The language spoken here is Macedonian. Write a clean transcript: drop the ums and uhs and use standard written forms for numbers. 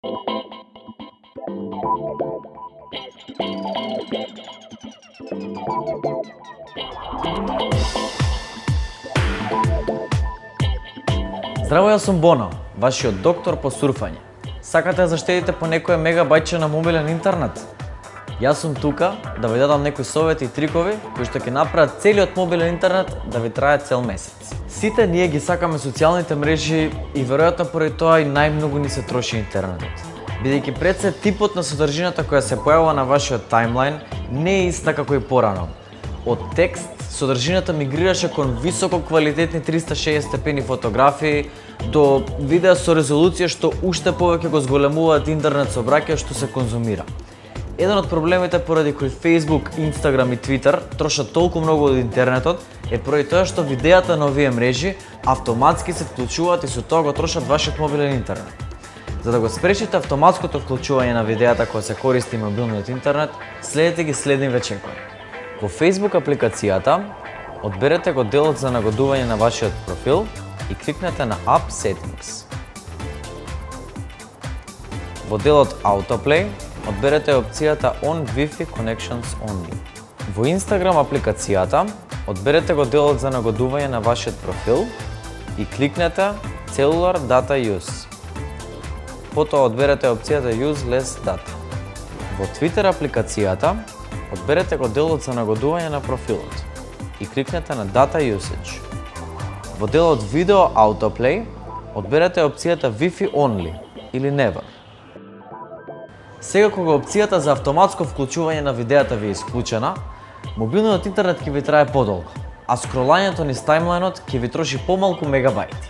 Здраво, јас сум Боно, вашиот доктор по сурфање. Сакате да заштедите по некој мегабајтче на мобилен интернет? Јас сум тука да ви дадам некои совети и трикови кои што ќе направат целиот мобилен интернет да ви трае цел месец. Сите ние ги сакаме социјалните мрежи и веројатно поради тоа и најмногу ни се троши интернетот. Бидејќи пред се типот на содржината која се појавува на вашиот таймлайн не е иста како и порано. Од текст, содржината мигрираше кон високо квалитетни 360 степени фотографии до видеа со резолуција што уште повеќе го зголемуваат интернет сообраќајот што се конзумира. Еден од проблемите поради кои Facebook, Instagram и Twitter трошат толку многу од интернетот е поради тоа што видеата на овие мрежи автоматски се вклучуваат и со тоа го трошат вашиот мобилен интернет. За да го спречите автоматското вклучување на видеата кога се користи мобилниот интернет, следете ги следниве чекови. Во Facebook апликацијата, одберете го делот за нагодување на вашиот профил и кликнете на App Settings. Во делот Autoplay, одберете опцијата On Wi-Fi Connections Only. Во Instagram апликацијата, одберете го делот за нагодување на вашиот профил и кликнете Cellular Data Use. Потоа одберете опцијата Use Less Data. Во Twitter апликацијата, одберете го делот за нагодување на профилот и кликнете на Data Usage. Во делот Video Autoplay, одберете опцијата Wi-Fi Only или Never. Сега кога опцијата за автоматско вклучување на видеата ви е исклучена, мобилниот интернет ќе ви трае подолго, а скролањето низ таймлајнот ќе ви троши помалку мегабајти.